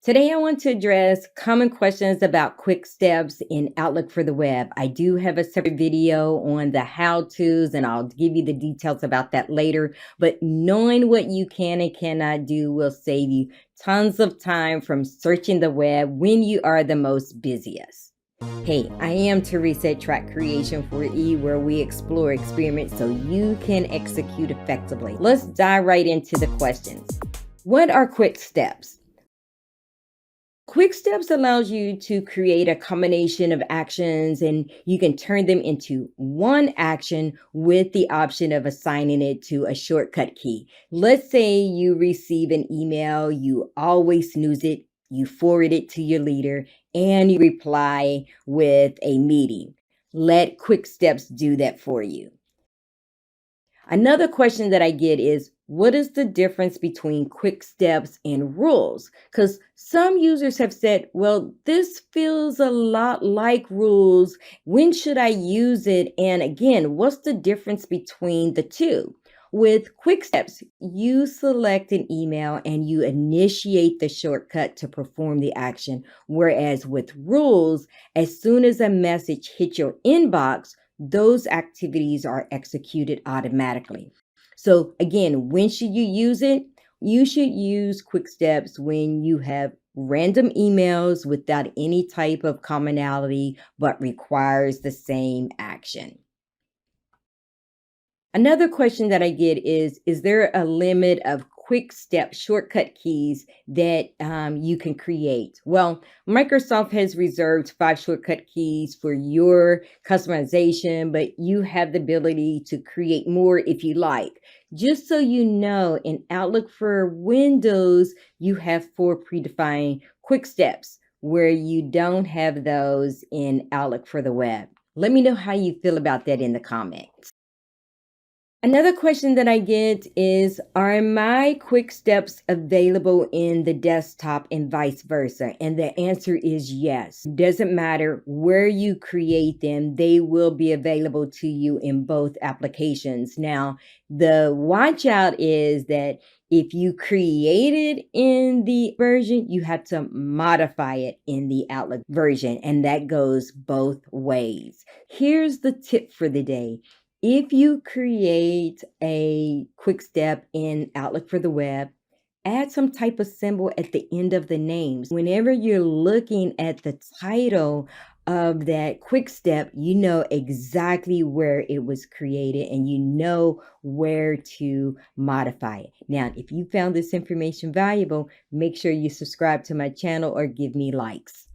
Today, I want to address common questions about quick steps in Outlook for the web. I do have a separate video on the how to's, and I'll give you the details about that later. But knowing what you can and cannot do will save you tons of time from searching the web when you are the most busiest. Hey, I am Teresa at Track Creation for E, where we explore experiments so you can execute effectively. Let's dive right into the questions. What are quick steps? Quick Steps allows you to create a combination of actions and you can turn them into one action with the option of assigning it to a shortcut key. Let's say you receive an email, you always snooze it, you forward it to your leader, and you reply with a meeting. Let Quick Steps do that for you. Another question that I get is, what is the difference between quick steps and rules? Because some users have said, well, this feels a lot like rules. When should I use it? And again, what's the difference between the two? With quick steps, you select an email and you initiate the shortcut to perform the action. Whereas with rules, as soon as a message hits your inbox, those activities are executed automatically. So again, when should you use it? You should use quick steps when you have random emails without any type of commonality but requires the same action. Another question that I get is there a limit of quick step shortcut keys that you can create? Well, Microsoft has reserved 5 shortcut keys for your customization, but you have the ability to create more if you like. Just so you know, in Outlook for Windows, you have 4 predefined quick steps where you don't have those in Outlook for the web. Let me know how you feel about that in the comments. Another question that I get is, are my quick steps available in the desktop and vice versa? And the answer is yes. Doesn't matter where you create them, they will be available to you in both applications. Now, the watch out is that if you create it in the version, you have to modify it in the Outlook version, and that goes both ways. Here's the tip for the day. If you create a quick step in Outlook for the web, add some type of symbol at the end of the names. Whenever you're looking at the title of that quick step, you know exactly where it was created and you know where to modify it. Now, if you found this information valuable, make sure you subscribe to my channel or give me likes.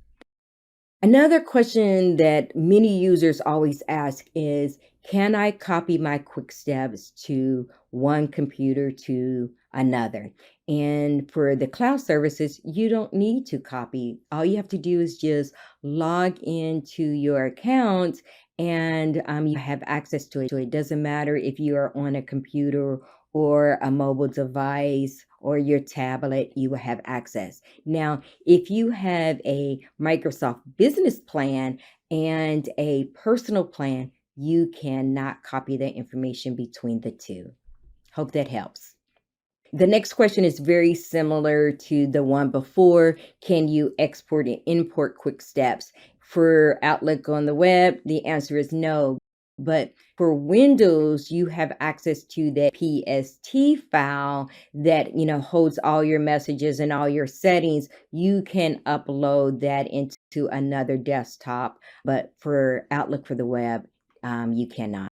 Another question that many users always ask is, can I copy my quick steps to one computer to another? And for the cloud services, you don't need to copy. All you have to do is just log into your account and you have access to it. So it doesn't matter if you are on a computer or a mobile device or your tablet, you will have access. Now, if you have a Microsoft business plan and a personal plan, you cannot copy the information between the two. Hope that helps. The next question is very similar to the one before. Can you export and import quick steps? For Outlook on the web, the answer is no. But for Windows, you have access to that PST file that holds all your messages and all your settings. You can upload that into another desktop, but for Outlook for the web, you cannot.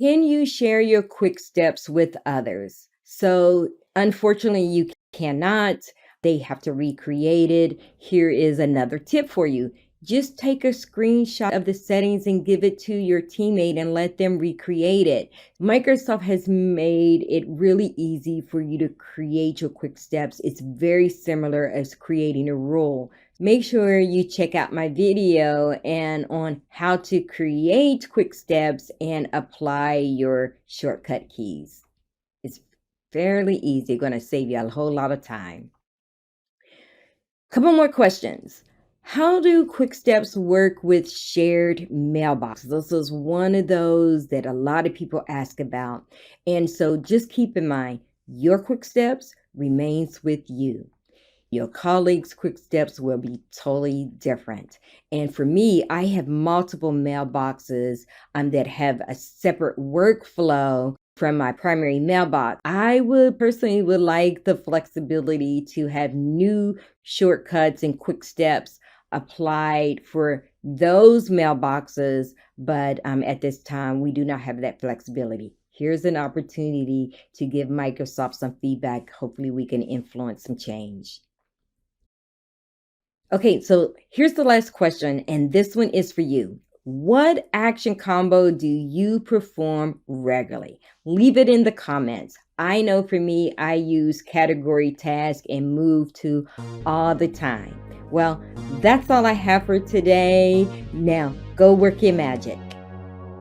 Can you share your quick steps with others? So, unfortunately, you cannot. They have to recreate it. Here is another tip for you. Just take a screenshot of the settings and give it to your teammate and let them recreate it. Microsoft has made it really easy for you to create your quick steps. It's very similar as creating a rule. Make sure you check out my video and on how to create quick steps and apply your shortcut keys. It's fairly easy, going to save you a whole lot of time. Couple more questions. How do quick steps work with shared mailboxes? This is one of those that a lot of people ask about. And so just keep in mind, your quick steps remains with you. Your colleagues' quick steps will be totally different. And for me, I have multiple mailboxes that have a separate workflow from my primary mailbox. I would personally would like the flexibility to have new shortcuts and quick steps applied for those mailboxes, but at this time, we do not have that flexibility. Here's an opportunity to give Microsoft some feedback. Hopefully, we can influence some change. Okay, so here's the last question, and this one is for you. What action combo do you perform regularly? Leave it in the comments. I know for me, I use category task and move to all the time. Well, that's all I have for today. Now, go work your magic.